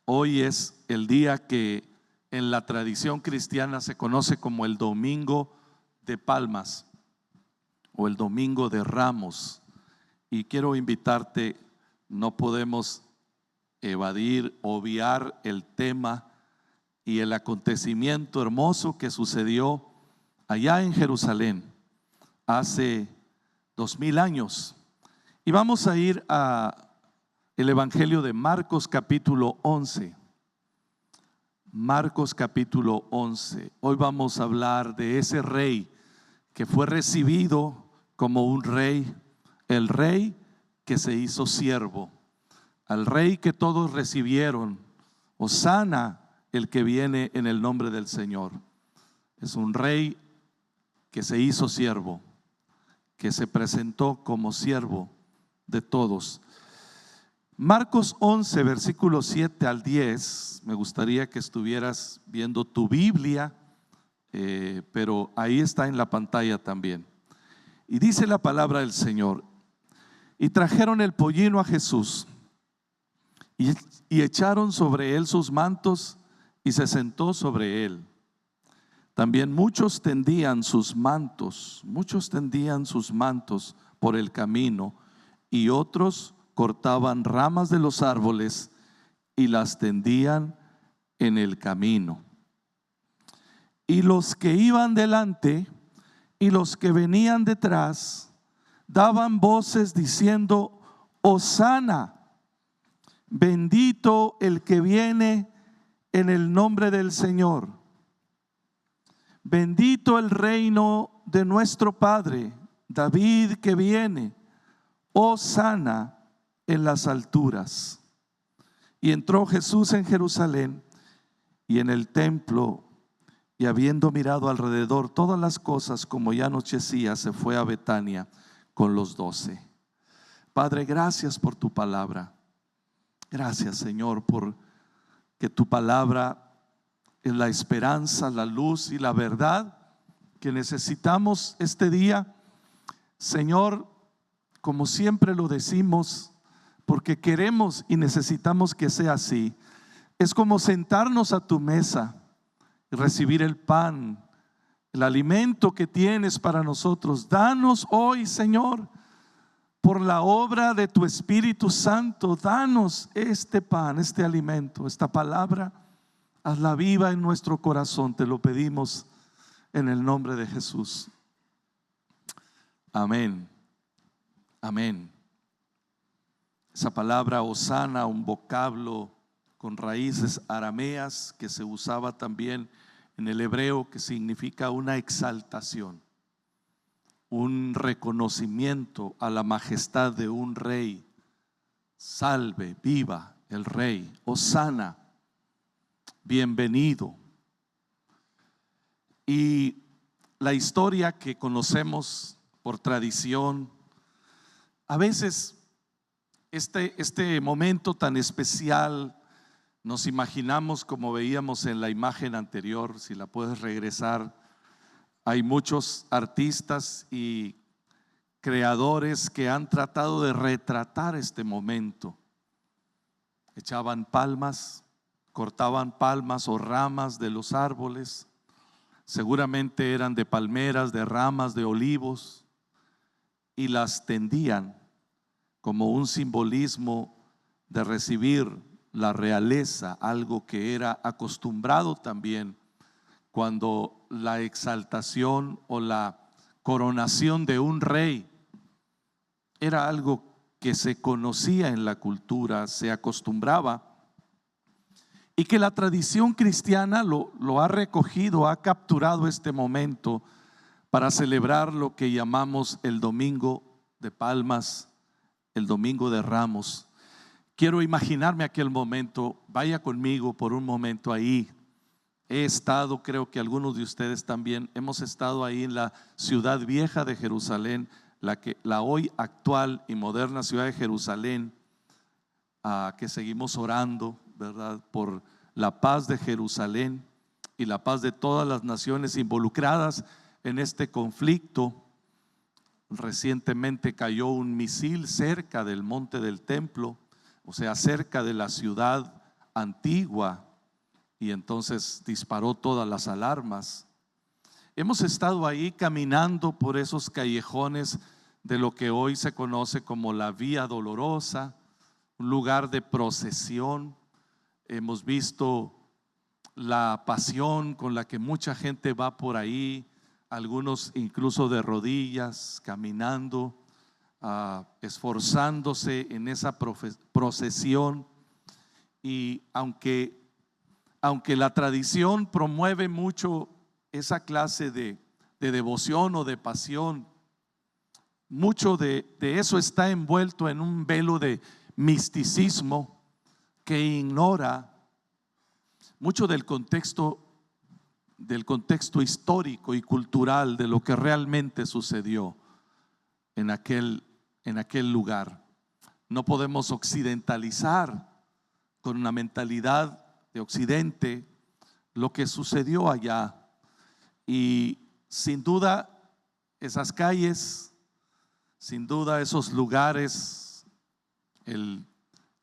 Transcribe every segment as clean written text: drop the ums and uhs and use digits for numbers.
Hoy es el día que en la tradición cristiana se conoce como el Domingo de Palmas o el Domingo de Ramos. Y quiero invitarte, no podemos evadir, obviar el tema y el acontecimiento hermoso que sucedió allá en Jerusalén hace 2000 años. Y vamos a ir a el Evangelio de Marcos capítulo 11. Marcos capítulo 11. Hoy vamos a hablar de ese rey que fue recibido como un rey, el rey que se hizo siervo, al rey que todos recibieron. Hosana, el que viene en el nombre del Señor. Es un rey que se hizo siervo, que se presentó como siervo de todos. Marcos 11, versículos 7 al 10. Me gustaría que estuvieras viendo tu Biblia, pero ahí está en la pantalla también. Y dice la palabra del Señor: y trajeron el pollino a Jesús y echaron sobre él sus mantos y se sentó sobre él. También muchos tendían sus mantos por el camino, y otros cortaban ramas de los árboles y las tendían en el camino. Y los que iban delante y los que venían detrás daban voces diciendo: Hosana, bendito el que viene en el nombre del Señor. Bendito el reino de nuestro Padre David que viene. Hosana en las alturas. Y entró Jesús en Jerusalén y en el templo, y habiendo mirado alrededor todas las cosas, como ya anochecía, se fue a Betania con los 12. Padre, gracias por tu palabra. Gracias, Señor, por que tu palabra es la esperanza, la luz y la verdad que necesitamos este día. Señor, como siempre lo decimos, porque queremos y necesitamos que sea así. Es como sentarnos a tu mesa y recibir el pan, el alimento que tienes para nosotros. Danos hoy, Señor, por la obra de tu Espíritu Santo, danos este pan, este alimento, esta palabra. Hazla viva en nuestro corazón, te lo pedimos en el nombre de Jesús. Amén. Amén. Esa palabra hosana, un vocablo con raíces arameas que se usaba también en el hebreo, que significa una exaltación, un reconocimiento a la majestad de un rey. Salve, viva el rey, hosana, bienvenido. Y la historia que conocemos por tradición, a veces este momento tan especial nos imaginamos como veíamos en la imagen anterior. Si la puedes regresar, hay muchos artistas y creadores que han tratado de retratar este momento. Echaban palmas, cortaban palmas o ramas de los árboles, seguramente eran de palmeras, de ramas de olivos, y las tendían como un simbolismo de recibir la realeza, algo que era acostumbrado también cuando la exaltación o la coronación de un rey era algo que se conocía en la cultura, se acostumbraba, y que la tradición cristiana lo ha recogido, ha capturado este momento para celebrar lo que llamamos el Domingo de Palmas, el Domingo de Ramos. Quiero imaginarme aquel momento. Vaya conmigo por un momento ahí. He estado, creo que algunos de ustedes también hemos estado ahí en la ciudad vieja de Jerusalén, la hoy actual y moderna ciudad de Jerusalén, que seguimos orando, ¿verdad?, por la paz de Jerusalén y la paz de todas las naciones involucradas en este conflicto. Recientemente cayó un misil cerca del monte del templo, o sea, cerca de la ciudad antigua y entonces disparó todas las alarmas. Hemos estado ahí caminando por esos callejones de lo que hoy se conoce como la Vía Dolorosa, un lugar de procesión. Hemos visto la pasión con la que mucha gente va por ahí, algunos incluso de rodillas, caminando, esforzándose en esa procesión. Y aunque la tradición promueve mucho esa clase de devoción o de pasión, mucho de eso está envuelto en un velo de misticismo que ignora mucho del contexto histórico y cultural de lo que realmente sucedió en aquel lugar. No podemos occidentalizar con una mentalidad de Occidente lo que sucedió allá. Y sin duda esas calles, sin duda esos lugares,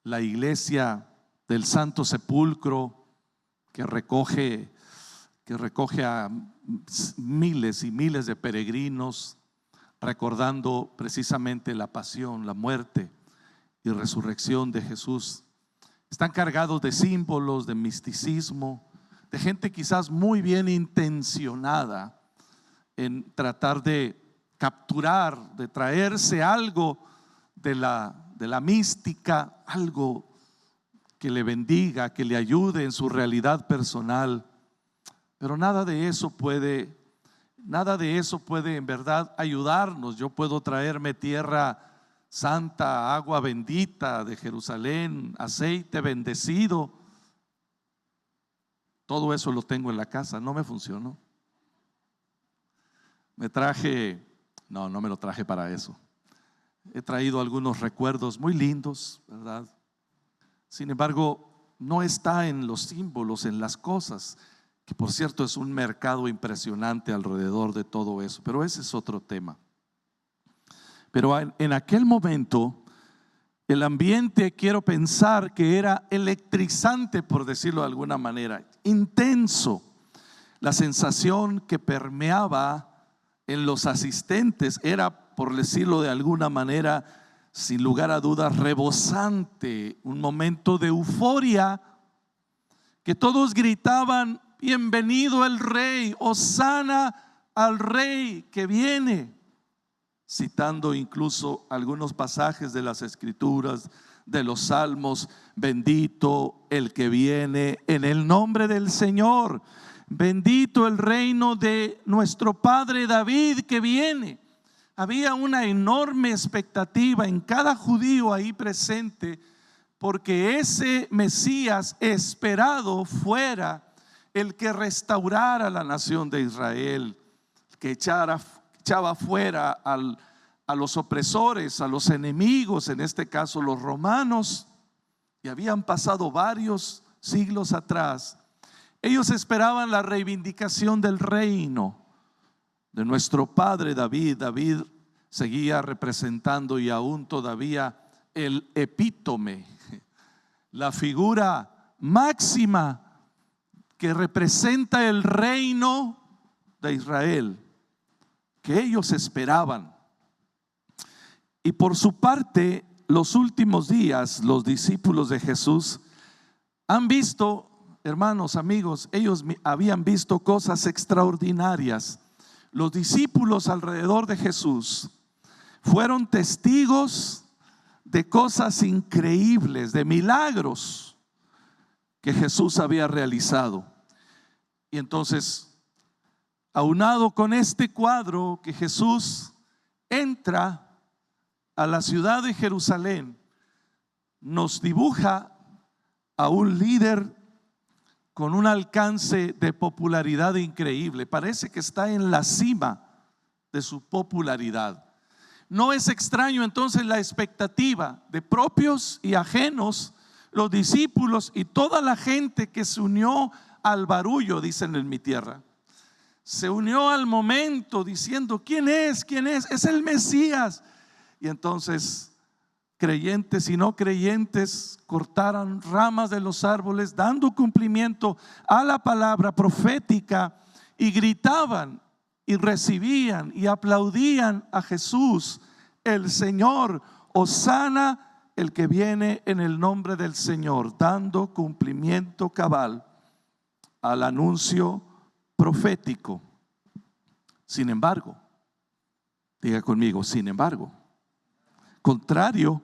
la iglesia del Santo Sepulcro que recoge a miles y miles de peregrinos, recordando precisamente la pasión, la muerte y resurrección de Jesús, están cargados de símbolos, de misticismo, de gente quizás muy bien intencionada en tratar de capturar, de traerse algo de la mística, algo que le bendiga, que le ayude en su realidad personal. Pero nada de eso puede en verdad ayudarnos. Yo puedo traerme tierra santa, agua bendita de Jerusalén, aceite bendecido. Todo eso lo tengo en la casa, no me funcionó. No me lo traje para eso. He traído algunos recuerdos muy lindos, ¿verdad? Sin embargo, no está en los símbolos, en las cosas, que por cierto es un mercado impresionante alrededor de todo eso, pero ese es otro tema. Pero en aquel momento el ambiente, quiero pensar que era electrizante, por decirlo de alguna manera, intenso. La sensación que permeaba en los asistentes era, por decirlo de alguna manera, sin lugar a dudas, rebosante, un momento de euforia, que todos gritaban: bienvenido el Rey, hosana al Rey que viene, citando incluso algunos pasajes de las Escrituras, de los Salmos: bendito el que viene en el nombre del Señor, bendito el reino de nuestro Padre David que viene. Había una enorme expectativa en cada judío ahí presente, porque ese Mesías esperado fuera el que restaurara la nación de Israel, que echaba fuera a los opresores, a los enemigos, en este caso los romanos. Y habían pasado varios siglos atrás. Ellos esperaban la reivindicación del reino de nuestro padre David. David seguía representando y aún todavía el epítome, la figura máxima que representa el reino de Israel, que ellos esperaban. Y por su parte, los últimos días, los discípulos de Jesús han visto, hermanos, amigos, ellos habían visto cosas extraordinarias. Los discípulos alrededor de Jesús fueron testigos de cosas increíbles, de milagros que Jesús había realizado. Y entonces, aunado con este cuadro, que Jesús entra a la ciudad de Jerusalén, nos dibuja a un líder con un alcance de popularidad increíble. Parece que está en la cima de su popularidad. No es extraño entonces la expectativa de propios y ajenos, los discípulos y toda la gente que se unió al barullo, dicen en mi tierra. Se unió al momento diciendo: ¿quién es? ¿Quién es? Es el Mesías. Y entonces creyentes y no creyentes cortaran ramas de los árboles, dando cumplimiento a la palabra profética, y gritaban y recibían y aplaudían a Jesús, el Señor. Hosana el que viene en el nombre del Señor, dando cumplimiento cabal al anuncio profético. Sin embargo, diga conmigo, sin embargo, contrario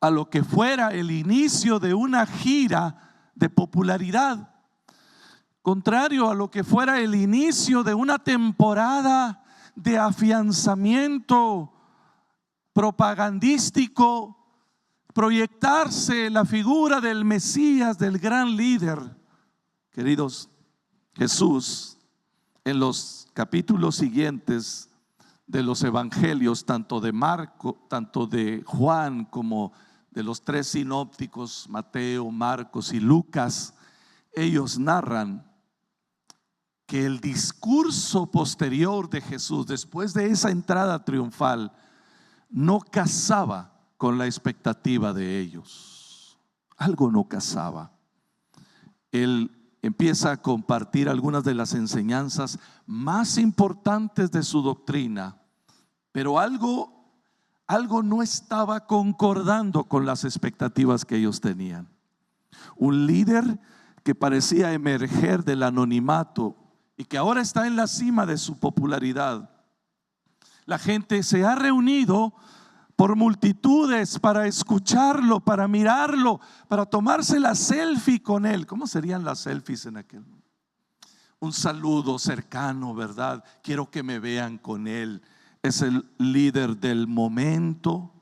a lo que fuera el inicio de una gira de popularidad, contrario a lo que fuera el inicio de una temporada de afianzamiento propagandístico, proyectarse la figura del Mesías, del gran líder. Queridos, Jesús en los capítulos siguientes de los evangelios, tanto de Marco, tanto de Juan, como de los tres sinópticos, Mateo, Marcos y Lucas, ellos narran que el discurso posterior de Jesús, después de esa entrada triunfal, no casaba con la expectativa de ellos. Algo no casaba. Él empieza a compartir algunas de las enseñanzas más importantes de su doctrina, pero algo no estaba concordando con las expectativas que ellos tenían. Un líder que parecía emerger del anonimato y que ahora está en la cima de su popularidad. La gente se ha reunido por multitudes para escucharlo, para mirarlo, para tomarse la selfie con él. ¿Cómo serían las selfies en aquel momento? Un saludo cercano, ¿verdad? Quiero que me vean con él. Es el líder del momento.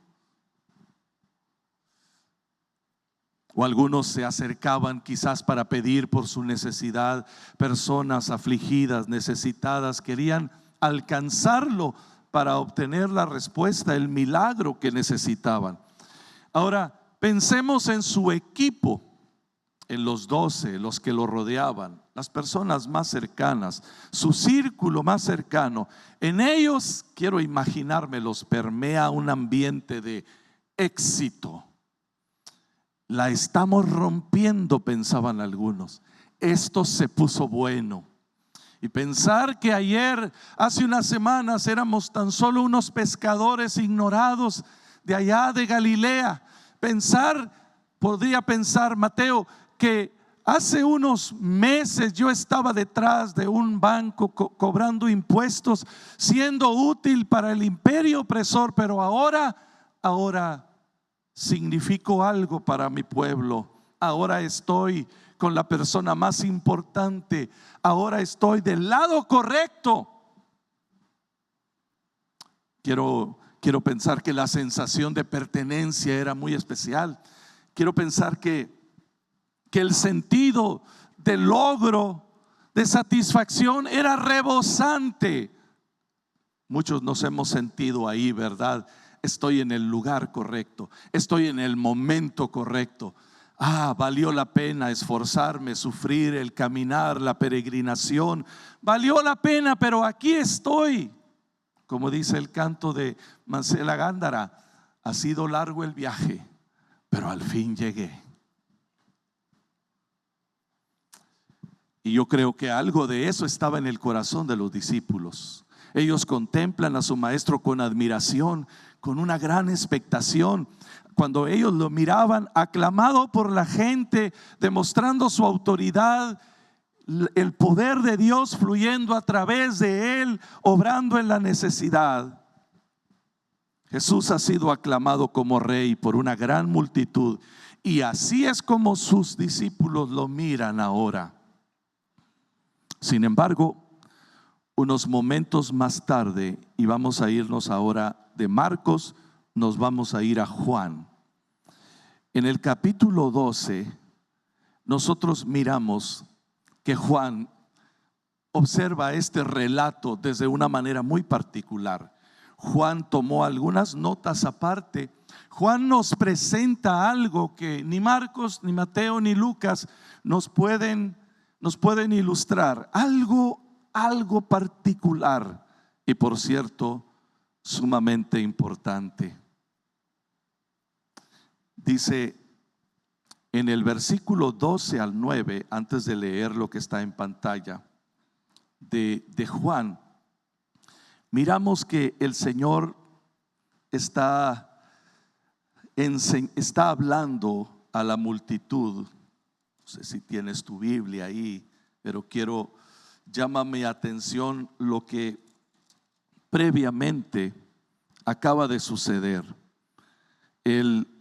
O algunos se acercaban quizás para pedir por su necesidad. Personas afligidas, necesitadas, querían alcanzarlo para obtener la respuesta, el milagro que necesitaban. Ahora, pensemos en su equipo, en los 12, los que lo rodeaban, las personas más cercanas, su círculo más cercano. En ellos, quiero imaginármelos, permea un ambiente de éxito. La estamos rompiendo, pensaban algunos. Esto se puso bueno. Y pensar que ayer, hace unas semanas, éramos tan solo unos pescadores ignorados de allá de Galilea. Podría pensar Mateo, que hace unos meses yo estaba detrás de un banco cobrando impuestos, siendo útil para el imperio opresor, pero ahora significo algo para mi pueblo. Ahora estoy con la persona más importante. Ahora estoy del lado correcto. Quiero pensar que la sensación de pertenencia era muy especial. Quiero pensar que el sentido de logro, de satisfacción era rebosante. Muchos nos hemos sentido ahí, ¿verdad? Estoy en el lugar correcto, estoy en el momento correcto. Valió la pena esforzarme, sufrir, el caminar, la peregrinación. Valió la pena, pero aquí estoy. Como dice el canto de Marcela Gándara, ha sido largo el viaje, pero al fin llegué. Y yo creo que algo de eso estaba en el corazón de los discípulos. Ellos contemplan a su maestro con admiración, con una gran expectación. Cuando ellos lo miraban aclamado por la gente, demostrando su autoridad, el poder de Dios fluyendo a través de él, obrando en la necesidad. Jesús ha sido aclamado como rey por una gran multitud, y así es como sus discípulos lo miran ahora. Sin embargo, unos momentos más tarde, y vamos a irnos ahora de Marcos, nos vamos a ir a Juan. En el capítulo 12, nosotros miramos que Juan observa este relato desde una manera muy particular. Juan tomó algunas notas aparte. Juan nos presenta algo que ni Marcos, ni Mateo, ni Lucas nos pueden ilustrar. Algo particular, y por cierto, sumamente importante. Dice en el versículo 12 al 9, antes de leer lo que está en pantalla de Juan, miramos que el Señor está hablando a la multitud. No sé si tienes tu Biblia ahí, pero llama mi atención lo que previamente acaba de suceder. Él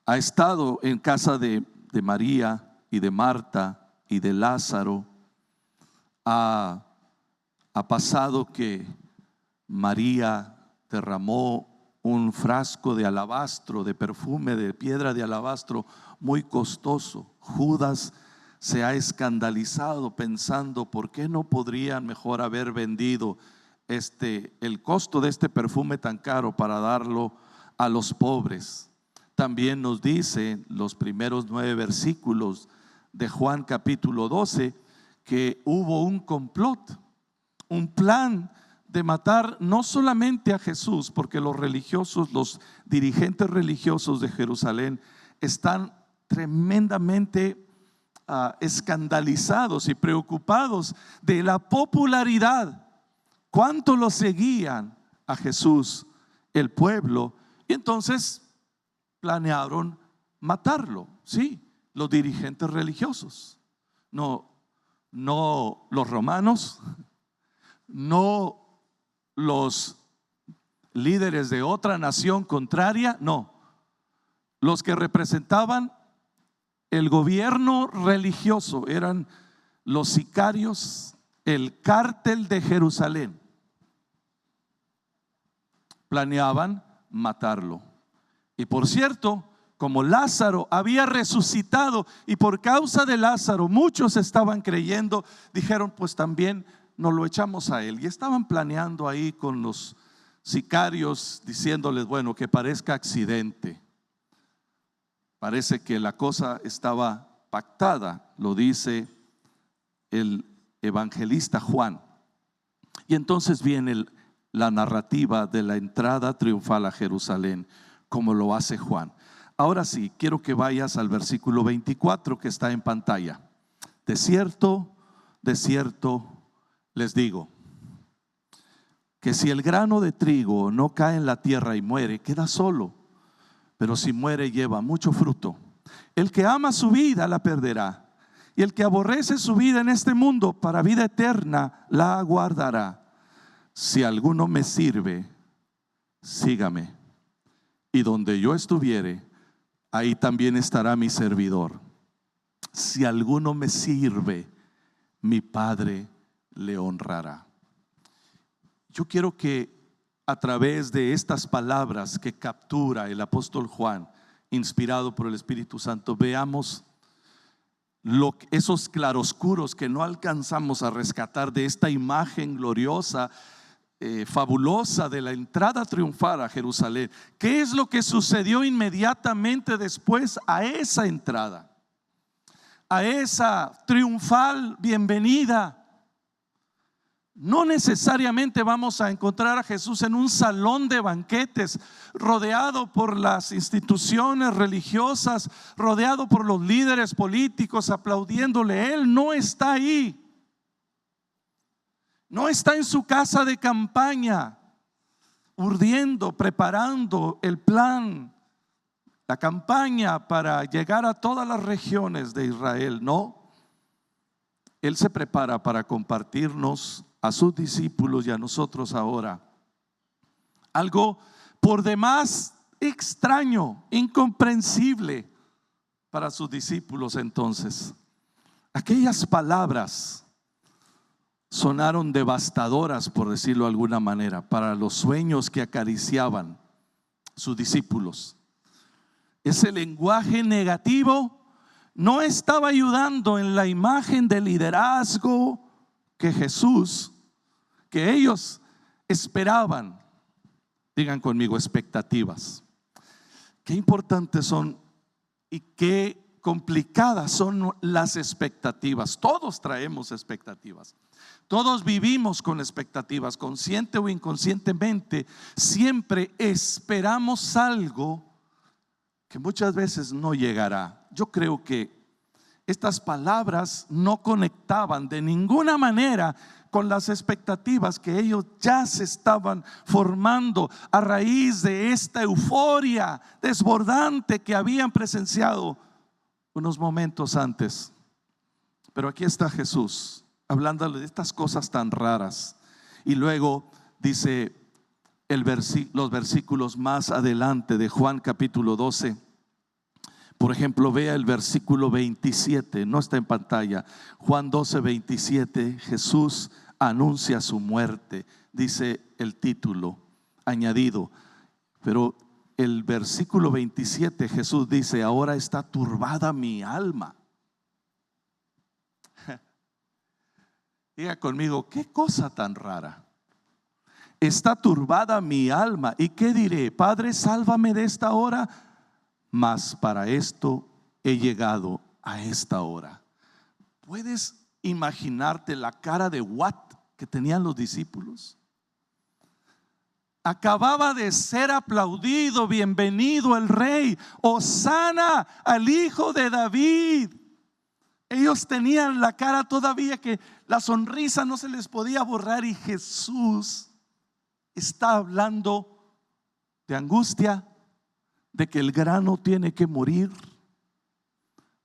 ha estado en casa de María y de Marta y de Lázaro. Ha pasado que María derramó un frasco de alabastro, de perfume, de piedra de alabastro muy costoso. Judas se ha escandalizado pensando, ¿por qué no podrían mejor haber vendido el costo de este perfume tan caro para darlo a los pobres? También nos dice los primeros 9 versículos de Juan capítulo 12 que hubo un complot, un plan de matar no solamente a Jesús, porque los religiosos, los dirigentes religiosos de Jerusalén están tremendamente escandalizados y preocupados de la popularidad, cuánto lo seguían a Jesús el pueblo, y entonces planearon matarlo. Sí, los dirigentes religiosos, no los romanos, no los líderes de otra nación contraria, no, los que representaban el gobierno religioso eran los sicarios, el cártel de Jerusalén. Planeaban matarlo. Y por cierto, como Lázaro había resucitado y por causa de Lázaro muchos estaban creyendo, dijeron, pues también nos lo echamos a él. Y estaban planeando ahí con los sicarios, diciéndoles, bueno, que parezca accidente. Parece que la cosa estaba pactada, lo dice el evangelista Juan. Y entonces viene la narrativa de la entrada triunfal a Jerusalén, como lo hace Juan. Ahora sí, quiero que vayas al versículo 24 que está en pantalla. De cierto les digo, que si el grano de trigo no cae en la tierra y muere, queda solo, pero si muere lleva mucho fruto. El que ama su vida la perderá, y el que aborrece su vida en este mundo para vida eterna la guardará. Si alguno me sirve, sígame, y donde yo estuviere, ahí también estará mi servidor. Si alguno me sirve, mi Padre le honrará. Yo quiero que a través de estas palabras que captura el apóstol Juan, inspirado por el Espíritu Santo, veamos esos claroscuros que no alcanzamos a rescatar de esta imagen gloriosa, fabulosa de la entrada triunfal a Jerusalén. ¿Qué es lo que sucedió inmediatamente después a esa entrada, a esa triunfal bienvenida? No necesariamente vamos a encontrar a Jesús en un salón de banquetes, rodeado por las instituciones religiosas, rodeado por los líderes políticos, aplaudiéndole. Él no está ahí. No está en su casa de campaña, urdiendo, preparando el plan, la campaña para llegar a todas las regiones de Israel. No, Él se prepara para compartirnos a sus discípulos y a nosotros ahora algo por demás extraño, incomprensible para sus discípulos. Entonces, aquellas palabras sonaron devastadoras, por decirlo de alguna manera, para los sueños que acariciaban sus discípulos. Ese lenguaje negativo no estaba ayudando en la imagen de liderazgo que que ellos esperaban. Digan conmigo, expectativas. Qué importantes son y qué complicadas son las expectativas. Todos traemos expectativas. Todos vivimos con expectativas, consciente o inconscientemente. Siempre esperamos algo que muchas veces no llegará. Yo creo que estas palabras no conectaban de ninguna manera con las expectativas que ellos ya se estaban formando a raíz de esta euforia desbordante que habían presenciado unos momentos antes. Pero aquí está Jesús hablándole de estas cosas tan raras. Y luego dice los versículos más adelante de Juan capítulo 12. Por ejemplo, vea el versículo 27, no está en pantalla. Juan 12, 27, Jesús anuncia su muerte, dice el título añadido. Pero el versículo 27, Jesús dice: ahora está turbada mi alma. Diga conmigo, qué cosa tan rara. Está turbada mi alma. ¿Y qué diré? Padre, sálvame de esta hora. Mas para esto he llegado a esta hora. ¿Puedes imaginarte la cara de what que tenían los discípulos? Acababa de ser aplaudido, bienvenido el rey, hosana al hijo de David. Ellos tenían la cara todavía que la sonrisa no se les podía borrar, y Jesús está hablando de angustia, de que el grano tiene que morir,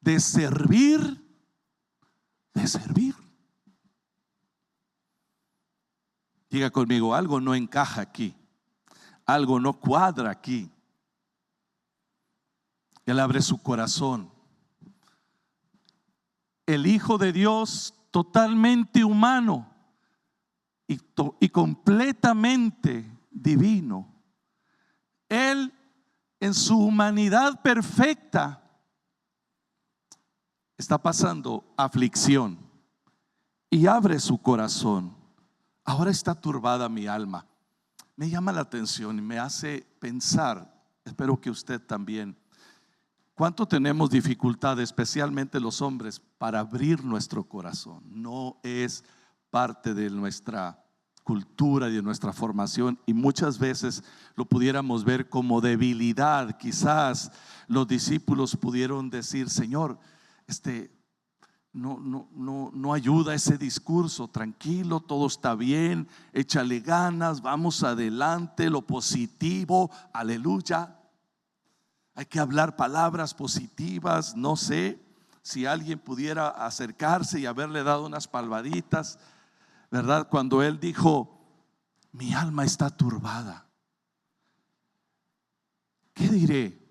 de servir, de servir. Diga conmigo, algo no encaja aquí, algo no cuadra aquí. Él abre su corazón. El Hijo de Dios, totalmente humano y completamente divino, Él en su humanidad perfecta está pasando aflicción y abre su corazón. Ahora está turbada mi alma. Me llama la atención y me hace pensar, espero que usted también, cuánto tenemos dificultad, especialmente los hombres, para abrir nuestro corazón. No es parte de nuestra cultura y de nuestra formación, y muchas veces lo pudiéramos ver como debilidad. Quizás los discípulos pudieron decir: Señor, no ayuda ese discurso, tranquilo, todo está bien, échale ganas, vamos adelante, lo positivo, aleluya. Hay que hablar palabras positivas. No sé si alguien pudiera acercarse y haberle dado unas palmaditas, ¿verdad? Cuando él dijo: mi alma está turbada. ¿Qué diré?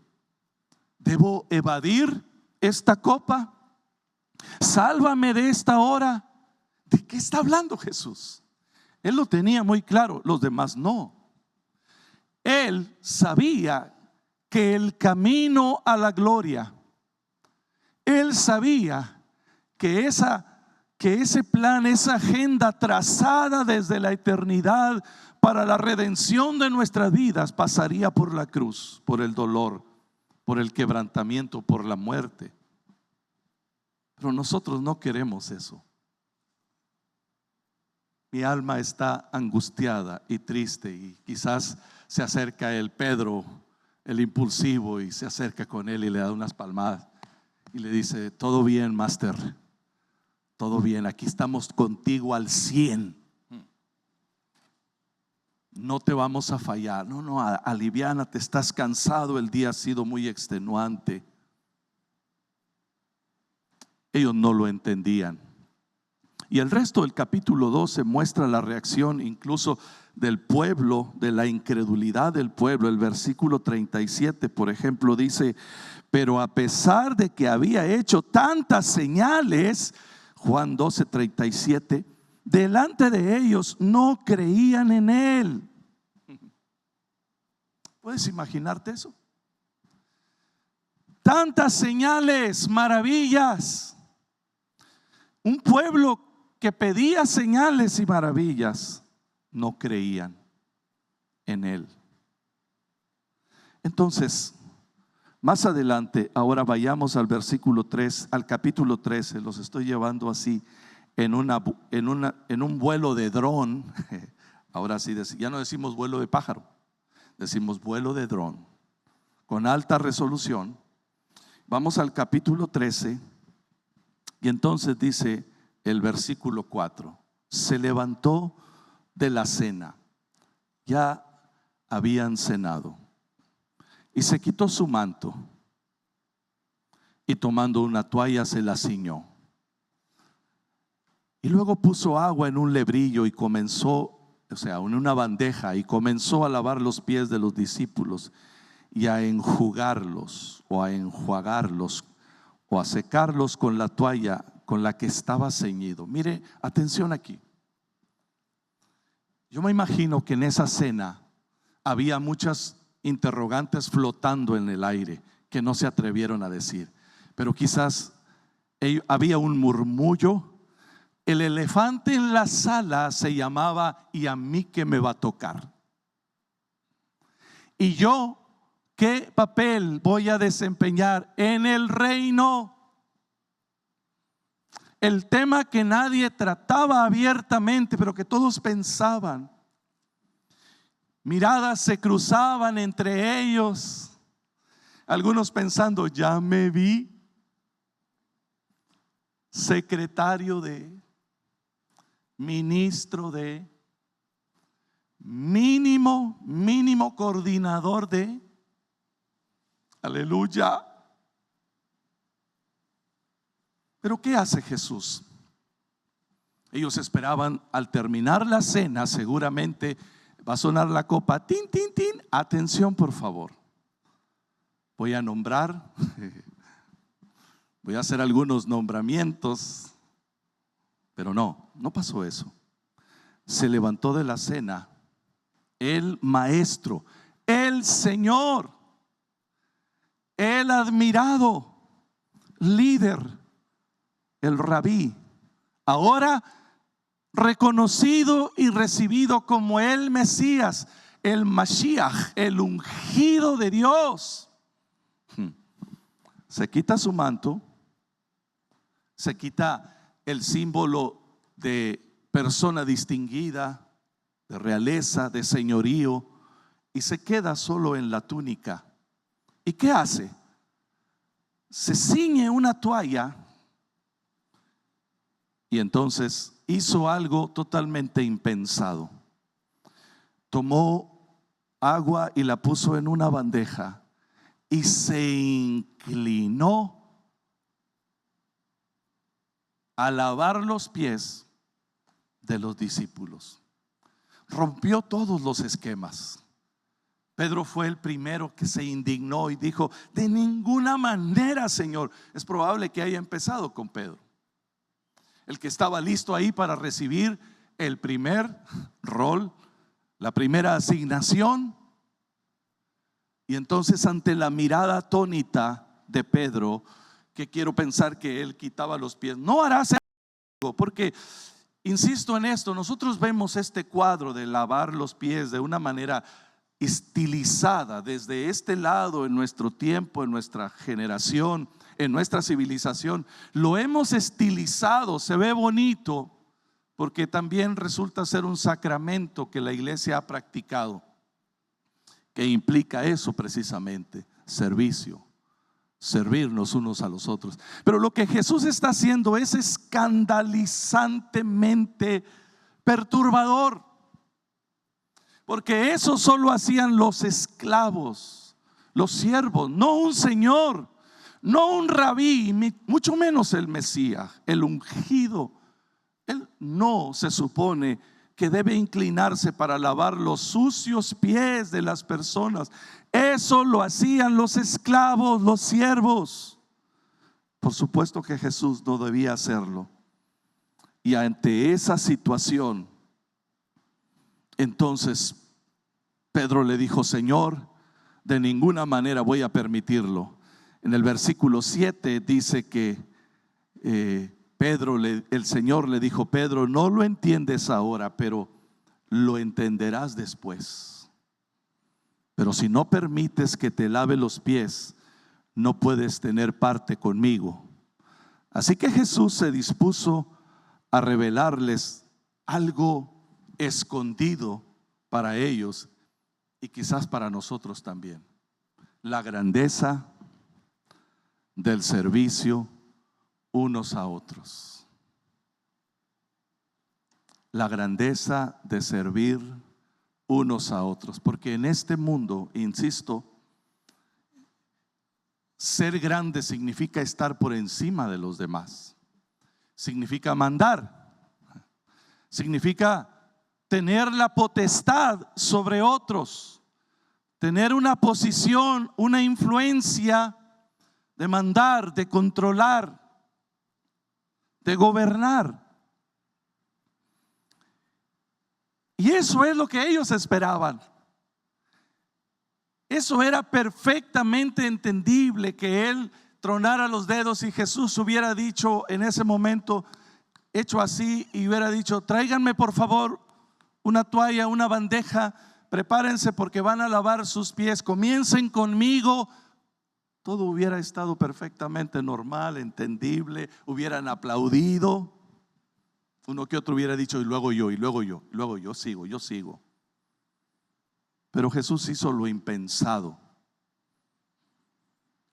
¿Debo evadir esta copa? Sálvame de esta hora. ¿De qué está hablando Jesús? Él lo tenía muy claro, los demás no. Él sabía que el camino a la gloria, él sabía que ese plan, esa agenda trazada desde la eternidad para la redención de nuestras vidas, pasaría por la cruz, por el dolor, por el quebrantamiento, por la muerte. Pero nosotros no queremos eso. Mi alma está angustiada y triste, y quizás se acerca el Pedro, el impulsivo, y se acerca con él y le da unas palmadas y le dice: todo bien, máster, todo bien, aquí estamos contigo al 100. No te vamos a fallar. No, aliviánate, estás cansado, el día ha sido muy extenuante. Ellos no lo entendían. Y el resto del capítulo 12 muestra la reacción incluso del pueblo, de la incredulidad del pueblo. El versículo 37, por ejemplo, dice: pero a pesar de que había hecho tantas señales, Juan 12, 37, delante de ellos no creían en él. ¿Puedes imaginarte eso? Tantas señales, maravillas. Un pueblo que pedía señales y maravillas, no creían en él. Entonces, más adelante, ahora vayamos al versículo 3, al capítulo 13. Los estoy llevando así en un vuelo de dron. Ahora sí, ya no decimos vuelo de pájaro, decimos vuelo de dron. con alta resolución. Vamos al capítulo 13 y entonces dice el versículo 4: se levantó de la cena, ya habían cenado, y se quitó su manto, y tomando una toalla se la ciñó. Y luego puso agua en un lebrillo y comenzó, o sea, en una bandeja, y comenzó a lavar los pies de los discípulos y a enjugarlos o a enjuagarlos o a secarlos con la toalla con la que estaba ceñido. Mire, atención aquí. Yo me imagino que en esa cena había muchas interrogantes flotando en el aire que no se atrevieron a decir, pero quizás había un murmullo. El elefante en la sala se llamaba: ¿y a mí qué me va a tocar? ¿Y yo qué papel voy a desempeñar en el reino? El tema que nadie trataba abiertamente, pero que todos pensaban. Miradas se cruzaban entre ellos, algunos pensando: ya me vi secretario de, ministro de, mínimo coordinador de. Aleluya. Pero ¿qué hace Jesús? Ellos esperaban al terminar la cena, seguramente va a sonar la copa, tin, tin, tin. Atención, por favor. Voy a nombrar, voy a hacer algunos nombramientos, pero no pasó eso. Se levantó de la cena el maestro, el Señor, el admirado líder, el rabí, ahora reconocido y recibido como el Mesías, el Mashiach, el ungido de Dios. Se quita su manto, se quita el símbolo de persona distinguida, de realeza, de señorío, y se queda solo en la túnica. ¿Y qué hace? Se ciñe una toalla y entonces hizo algo totalmente impensado. Tomó agua y la puso en una bandeja y se inclinó a lavar los pies de los discípulos. Rompió todos los esquemas. Pedro fue el primero que se indignó y dijo: de ninguna manera, Señor. Es probable que haya empezado con Pedro, el que estaba listo ahí para recibir el primer rol, la primera asignación. Y entonces, ante la mirada atónita de Pedro, que quiero pensar que él quitaba los pies, no harás algo, porque insisto en esto, nosotros vemos este cuadro de lavar los pies de una manera estilizada desde este lado en nuestro tiempo, en nuestra generación, en nuestra civilización. Lo hemos estilizado, se ve bonito, porque también resulta ser un sacramento que la iglesia ha practicado, que implica eso precisamente: servicio, servirnos unos a los otros. Pero lo que Jesús está haciendo es escandalizantemente perturbador, porque eso solo hacían los esclavos, los siervos, no un señor, no un rabí, mucho menos el Mesías, el ungido. Él no se supone que debe inclinarse para lavar los sucios pies de las personas. Eso lo hacían los esclavos, los siervos. Por supuesto que Jesús no debía hacerlo. Y ante esa situación, entonces Pedro le dijo: Señor, de ninguna manera voy a permitirlo. En el versículo 7 dice que el Señor le dijo: Pedro, no lo entiendes ahora, pero lo entenderás después. Pero si no permites que te lave los pies, no puedes tener parte conmigo. Así que Jesús se dispuso a revelarles algo escondido para ellos y quizás para nosotros también. la grandeza del servicio unos a otros. La grandeza de servir unos a otros. Porque en este mundo, insisto, ser grande significa estar por encima de los demás. Significa mandar. Significa tener la potestad sobre otros. Tener una posición, una influencia de mandar, de controlar, de gobernar. Y eso es lo que ellos esperaban. Eso era perfectamente entendible, que él tronara los dedos y Jesús hubiera dicho en ese momento, hecho así, y hubiera dicho: tráiganme por favor una toalla, una bandeja, prepárense porque van a lavar sus pies, comiencen conmigo. Todo hubiera estado perfectamente normal, entendible, hubieran aplaudido. Uno que otro hubiera dicho: y luego yo, y luego yo, y luego yo sigo. Pero Jesús hizo lo impensado.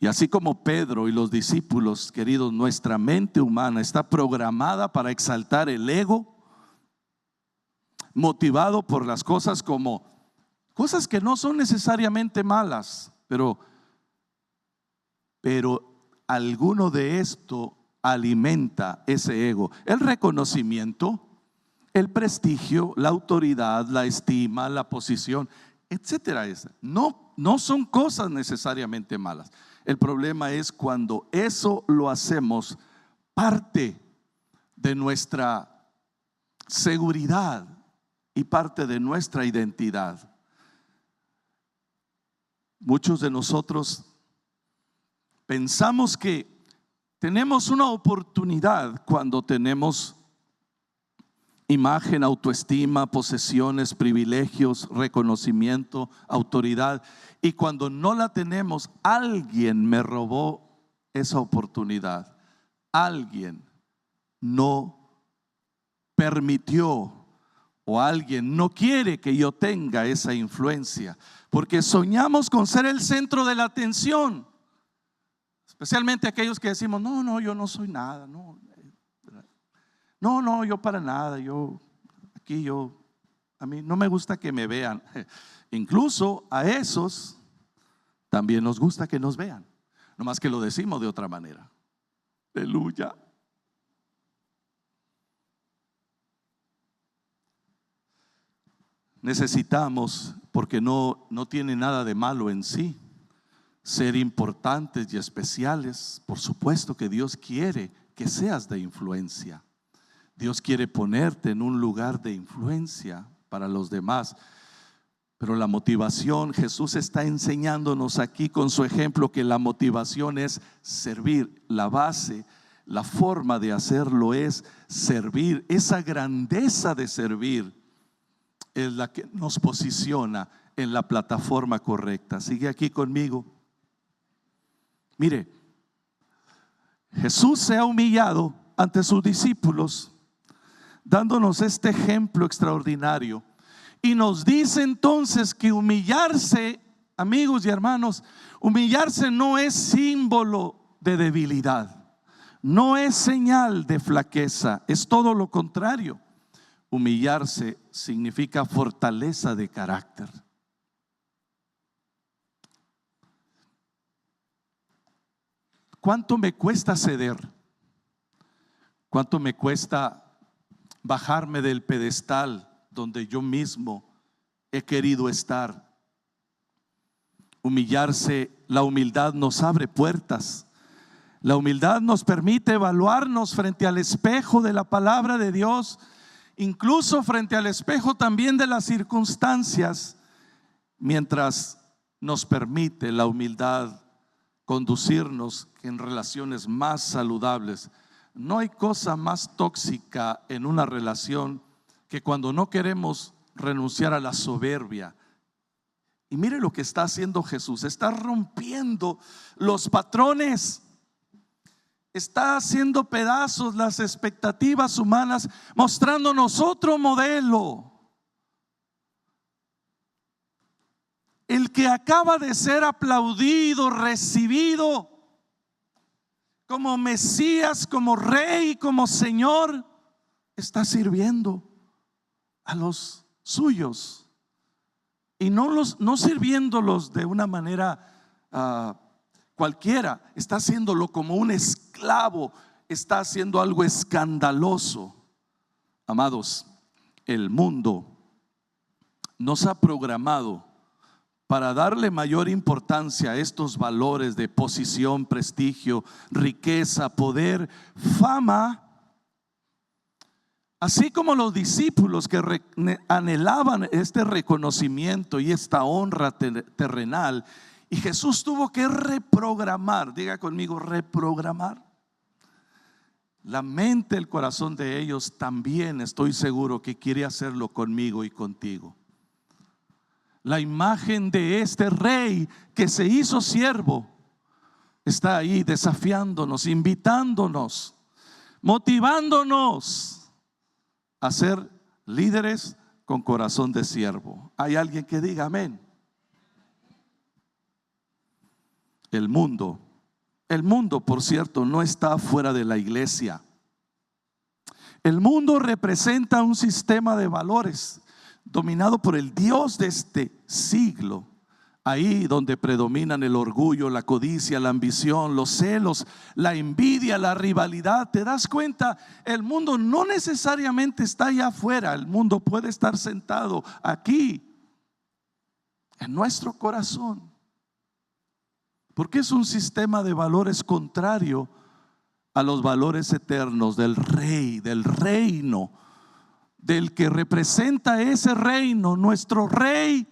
Y así como Pedro y los discípulos, queridos, nuestra mente humana está programada para exaltar el ego, motivado por las cosas como cosas que no son necesariamente malas, pero alguno de esto alimenta ese ego. El reconocimiento, el prestigio, la autoridad, la estima, la posición, etcétera. No son cosas necesariamente malas. El problema es cuando eso lo hacemos parte de nuestra seguridad y parte de nuestra identidad. Muchos de nosotros pensamos que tenemos una oportunidad cuando tenemos imagen, autoestima, posesiones, privilegios, reconocimiento, autoridad. Y cuando no la tenemos, alguien me robó esa oportunidad. Alguien no permitió, o alguien no quiere que yo tenga esa influencia, porque soñamos con ser el centro de la atención. Especialmente aquellos que decimos: no, yo no soy nada, no, yo para nada, a mí no me gusta que me vean. Incluso a esos también nos gusta que nos vean, nomás que lo decimos de otra manera. Aleluya. Necesitamos, porque no tiene nada de malo en sí, ser importantes y especiales. Por supuesto que Dios quiere que seas de influencia. Dios quiere ponerte en un lugar de influencia para los demás. Pero la motivación, Jesús está enseñándonos aquí con su ejemplo que la motivación es servir. La base, la forma de hacerlo es servir. Esa grandeza de servir es la que nos posiciona en la plataforma correcta. Sigue aquí conmigo. Mire, Jesús se ha humillado ante sus discípulos, dándonos este ejemplo extraordinario. Y nos dice entonces que humillarse, amigos y hermanos, humillarse no es símbolo de debilidad, no es señal de flaqueza, es todo lo contrario. Humillarse significa fortaleza de carácter. ¿Cuánto me cuesta ceder? ¿Cuánto me cuesta bajarme del pedestal donde yo mismo he querido estar? Humillarse, la humildad nos abre puertas. La humildad nos permite evaluarnos frente al espejo de la palabra de Dios, incluso frente al espejo también de las circunstancias, mientras nos permite la humildad conducirnos en relaciones más saludables. No hay cosa más tóxica en una relación que cuando no queremos renunciar a la soberbia. Y mire lo que está haciendo Jesús: está rompiendo los patrones, está haciendo pedazos las expectativas humanas, mostrándonos otro modelo. el que acaba de ser aplaudido, recibido como Mesías, como Rey, como Señor, está sirviendo a los suyos, y no sirviéndolos de una manera cualquiera. Está haciéndolo como un esclavo, está haciendo algo escandaloso. Amados, el mundo nos ha programado para darle mayor importancia a estos valores de posición, prestigio, riqueza, poder, fama. Así como los discípulos que anhelaban este reconocimiento y esta honra terrenal, y Jesús tuvo que reprogramar, diga conmigo, reprogramar la mente, el corazón de ellos. También estoy seguro que quiere hacerlo conmigo y contigo. La imagen de este Rey que se hizo siervo está ahí desafiándonos, invitándonos, motivándonos a ser líderes con corazón de siervo. ¿Hay alguien que diga amén? El mundo, por cierto, no está fuera de la iglesia. El mundo representa un sistema de valores dominado por el Dios de este siglo. Ahí donde predominan el orgullo, la codicia, la ambición, los celos, la envidia, la rivalidad. ¿Te das cuenta? El mundo no necesariamente está allá afuera. El mundo puede estar sentado aquí en nuestro corazón, porque es un sistema de valores contrario a los valores eternos del Rey, del reino, del que representa ese reino, nuestro Rey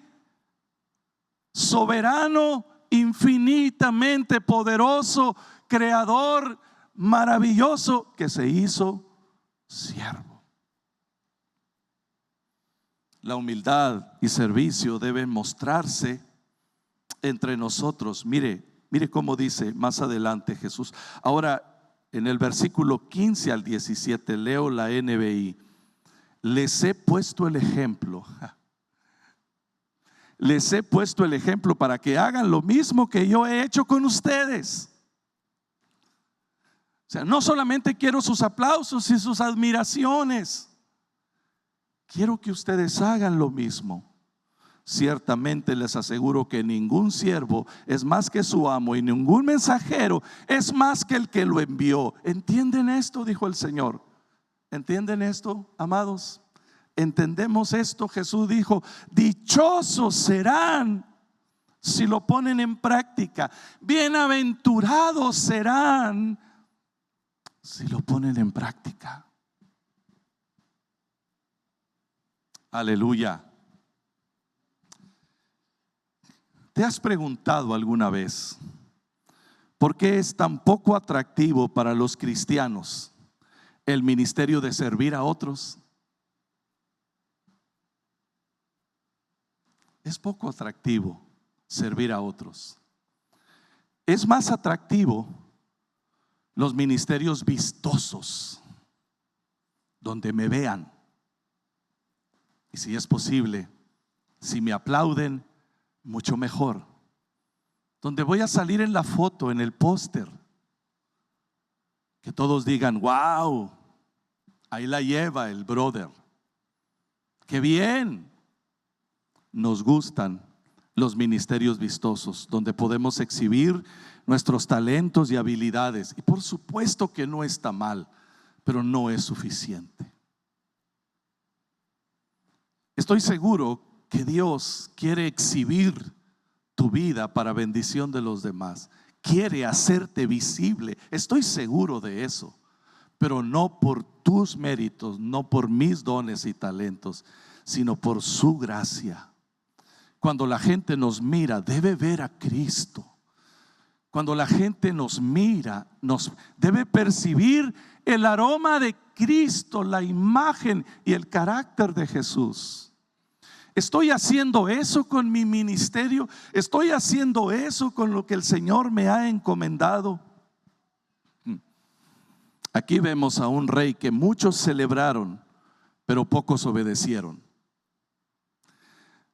soberano, infinitamente poderoso, creador, maravilloso, que se hizo siervo. La humildad y servicio deben mostrarse entre nosotros. Mire cómo dice más adelante Jesús. Ahora, en el versículo 15 al 17, leo la NBI. Les he puesto el ejemplo. Les he puesto el ejemplo para que hagan lo mismo que yo he hecho con ustedes. O sea, no solamente quiero sus aplausos y sus admiraciones, quiero que ustedes hagan lo mismo. Ciertamente les aseguro que ningún siervo es más que su amo, y ningún mensajero es más que el que lo envió. ¿Entienden esto? Dijo el Señor. ¿Entienden esto, amados? ¿Entendemos esto? Jesús dijo: dichosos serán si lo ponen en práctica. Bienaventurados serán si lo ponen en práctica. Aleluya. ¿Te has preguntado alguna vez por qué es tan poco atractivo para los cristianos el ministerio de servir a otros? Es poco atractivo servir a otros. Es más atractivo los ministerios vistosos, donde me vean, y si es posible, si me aplauden, mucho mejor. Donde voy a salir en la foto, en el póster, que todos digan: wow, ahí la lleva el brother, qué bien. Nos gustan los ministerios vistosos, donde podemos exhibir nuestros talentos y habilidades. Y por supuesto que no está mal, pero no es suficiente. Estoy seguro que Dios quiere exhibir tu vida para bendición de los demás. Quiere hacerte visible. Estoy seguro de eso, pero no por tus méritos, no por mis dones y talentos, sino por su gracia. Cuando la gente nos mira, debe ver a Cristo. Cuando la gente nos mira, nos debe percibir el aroma de Cristo, la imagen y el carácter de Jesús. ¿Estoy haciendo eso con mi ministerio? ¿Estoy haciendo eso con lo que el Señor me ha encomendado? Aquí vemos a un rey que muchos celebraron, pero pocos obedecieron.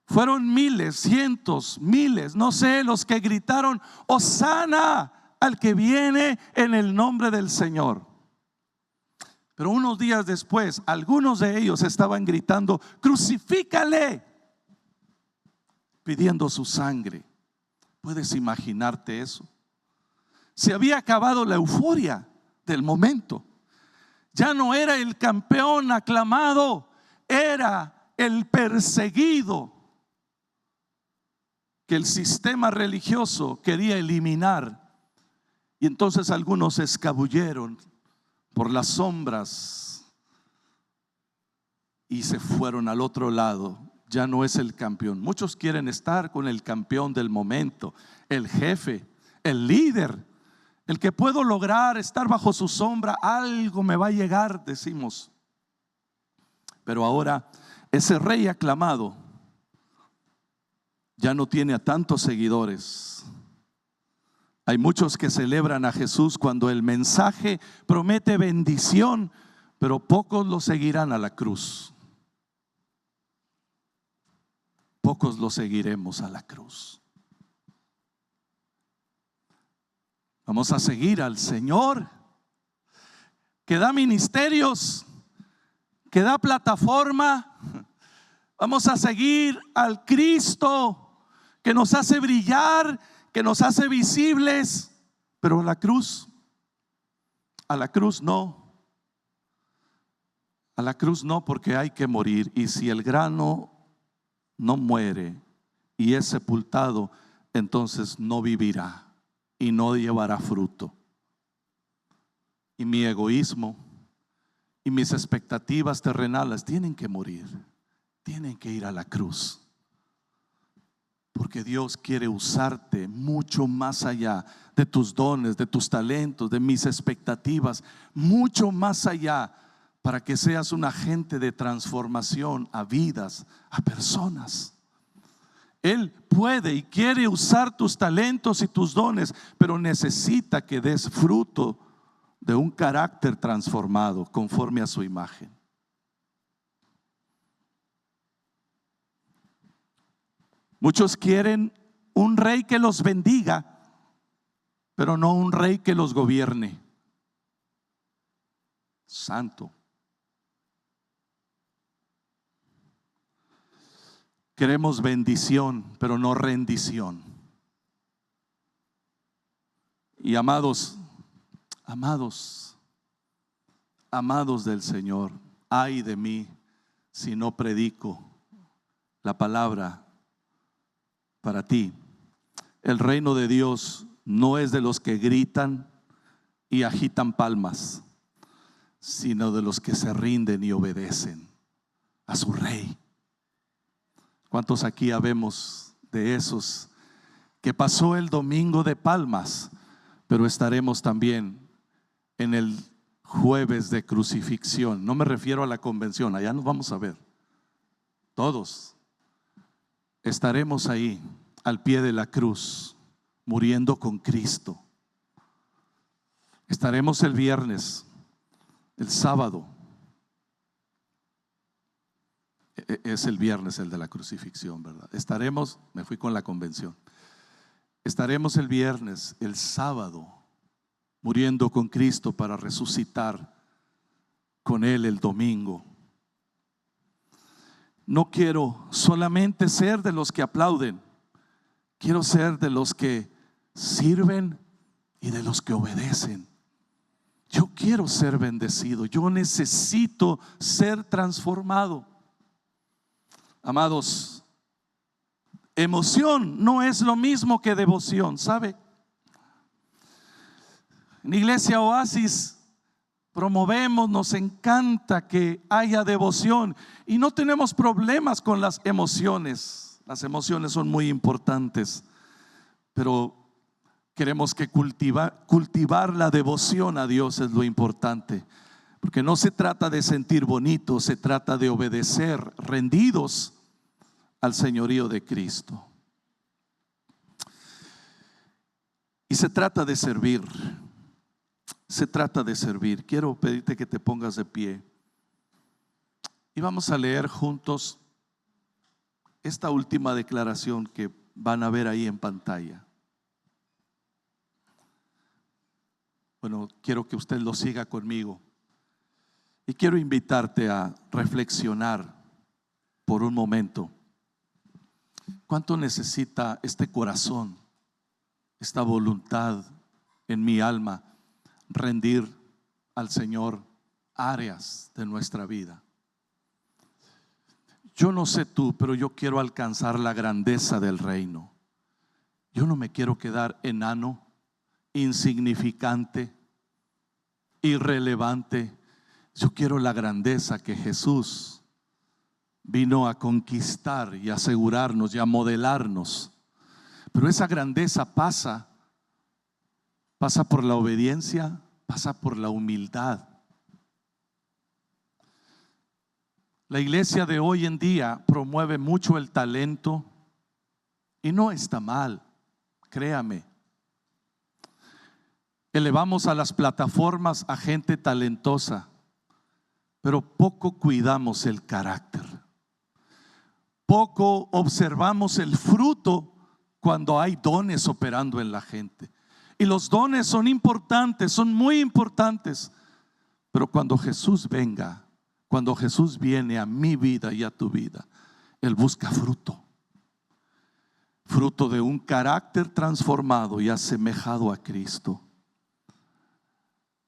Fueron miles, cientos, miles, no sé, los que gritaron: Hosana al que viene en el nombre del Señor. Pero unos días después, algunos de ellos estaban gritando: crucifícale, pidiendo su sangre. ¿Puedes imaginarte eso? Se había acabado la euforia del momento. Ya no era el campeón aclamado, era el perseguido que el sistema religioso quería eliminar. Y entonces algunos se escabulleron por las sombras y se fueron al otro lado. Ya no es el campeón. Muchos quieren estar con el campeón del momento, el jefe, el líder, el que puedo lograr estar bajo su sombra. Algo me va a llegar, decimos. Pero ahora ese rey aclamado ya no tiene a tantos seguidores. Hay muchos que celebran a Jesús cuando el mensaje promete bendición, pero pocos lo seguirán a la cruz. Pocos lo seguiremos a la cruz. Vamos a seguir al Señor, que da ministerios, que da plataforma. Vamos a seguir al Cristo que nos hace brillar, que nos hace visibles. Pero a la cruz no. A la cruz no, porque hay que morir. Y si el grano no muere y es sepultado, entonces no vivirá y no llevará fruto. Y mi egoísmo y mis expectativas terrenales tienen que morir, tienen que ir a la cruz. Porque Dios quiere usarte mucho más allá de tus dones, de tus talentos, de mis expectativas, mucho más allá, para que seas un agente de transformación a vidas, a personas. Él puede y quiere usar tus talentos y tus dones, pero necesita que des fruto de un carácter transformado conforme a su imagen. Muchos quieren un rey que los bendiga, pero no un rey que los gobierne. Santo. Queremos bendición, pero no rendición. Y amados del Señor, ay de mí si no predico la palabra para ti. El reino de Dios no es de los que gritan y agitan palmas, sino de los que se rinden y obedecen a su rey. ¿Cuántos aquí habemos de esos que pasó el domingo de palmas, pero estaremos también en el jueves de crucifixión? No me refiero a la convención, allá nos vamos a ver. Todos estaremos ahí al pie de la cruz, muriendo con Cristo. Estaremos el viernes, el sábado. Es el viernes el de la crucifixión, ¿verdad? Estaremos, me fui con la convención. Estaremos el viernes, el sábado, muriendo con Cristo para resucitar con Él el domingo. No quiero solamente ser de los que aplauden, quiero ser de los que sirven y de los que obedecen. Yo quiero ser bendecido, yo necesito ser transformado. Amados, emoción no es lo mismo que devoción, ¿sabe? En Iglesia Oasis promovemos, nos encanta que haya devoción y no tenemos problemas con las emociones. Las emociones son muy importantes, pero queremos que cultivar la devoción a Dios es lo importante, porque no se trata de sentir bonito, se trata de obedecer, rendidos al señorío de Cristo. Y se trata de servir. Se trata de servir. Quiero pedirte que te pongas de pie y vamos a leer juntos esta última declaración que van a ver ahí en pantalla. Bueno, quiero que usted lo siga conmigo y quiero invitarte a reflexionar por un momento. ¿Cuánto necesita este corazón, esta voluntad en mi alma, rendir al Señor áreas de nuestra vida? Yo no sé tú, pero yo quiero alcanzar la grandeza del reino. Yo no me quiero quedar enano, insignificante, irrelevante. Yo quiero la grandeza que Jesús vino a conquistar y a asegurarnos y a modelarnos. Pero esa grandeza pasa por la obediencia, pasa por la humildad. La iglesia de hoy en día promueve mucho el talento y no está mal, créame. Elevamos a las plataformas a gente talentosa, pero poco cuidamos el carácter. Poco observamos el fruto cuando hay dones operando en la gente. Y los dones son importantes, son muy importantes. Pero cuando Jesús venga, cuando Jesús viene a mi vida y a tu vida, Él busca fruto. Fruto de un carácter transformado y asemejado a Cristo.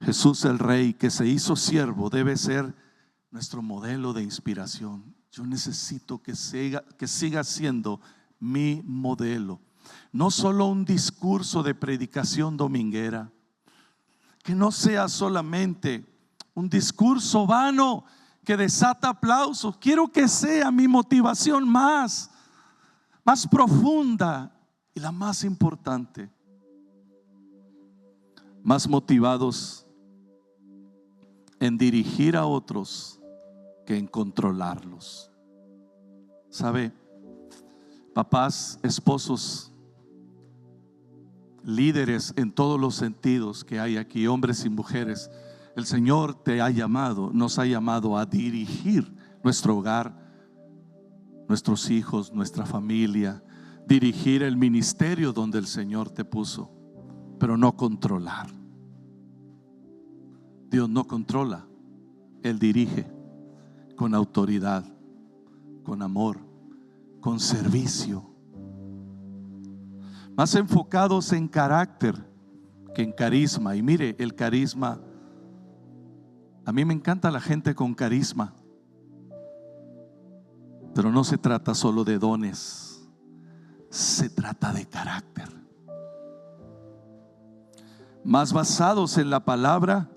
Jesús el Rey que se hizo siervo debe ser nuestro modelo de inspiración. Yo necesito que siga siendo mi modelo. No solo un discurso de predicación dominguera, que no sea solamente un discurso vano que desata aplausos. Quiero que sea mi motivación más profunda y la más importante. Más motivados en dirigir a otros que en controlarlos. ¿Sabe? Papás, esposos, líderes en todos los sentidos que hay aquí, hombres y mujeres, el Señor te ha llamado, nos ha llamado a dirigir nuestro hogar, nuestros hijos, nuestra familia, dirigir el ministerio donde el Señor te puso, pero no controlar. Dios no controla, Él dirige con autoridad, con amor, con servicio. Más enfocados en carácter que en carisma. Y mire, el carisma, a mí me encanta la gente con carisma, pero no se trata solo de dones, se trata de carácter. Más basados en la palabra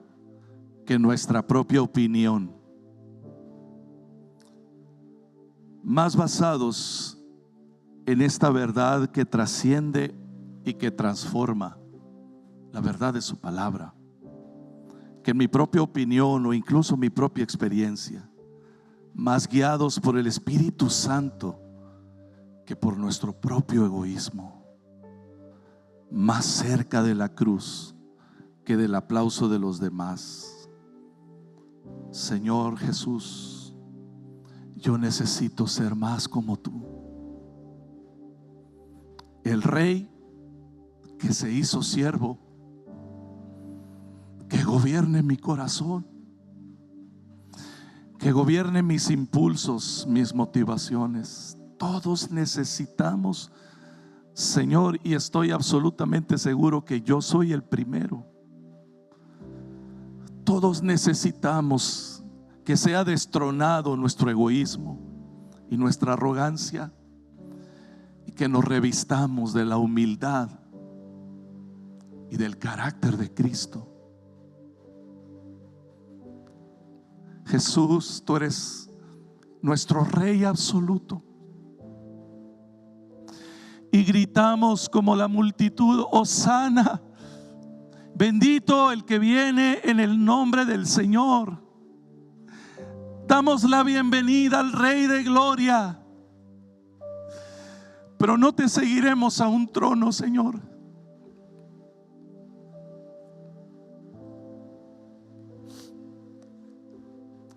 que nuestra propia opinión. Más basados en esta verdad que trasciende y que transforma, la verdad de su palabra, que en mi propia opinión o incluso mi propia experiencia. Más guiados por el Espíritu Santo que por nuestro propio egoísmo. Más cerca de la cruz que del aplauso de los demás. Señor Jesús, yo necesito ser más como tú. El Rey que se hizo siervo, que gobierne mi corazón, que gobierne mis impulsos, mis motivaciones. Todos necesitamos, Señor, y estoy absolutamente seguro que yo soy el primero. Todos necesitamos que sea destronado nuestro egoísmo y nuestra arrogancia, y que nos revistamos de la humildad y del carácter de Cristo. Jesús, tú eres nuestro Rey absoluto. Y gritamos como la multitud: Hosana, bendito el que viene en el nombre del Señor. Damos la bienvenida al Rey de Gloria. Pero no te seguiremos a un trono, Señor.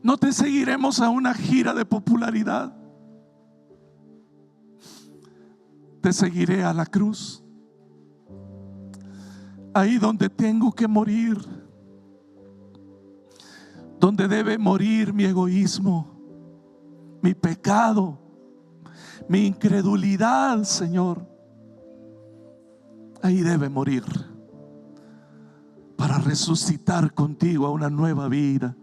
No te seguiremos a una gira de popularidad. te seguiré a la cruz. Ahí donde tengo que morir, donde debe morir mi egoísmo, mi pecado, mi incredulidad, Señor. Ahí debe morir para resucitar contigo a una nueva vida.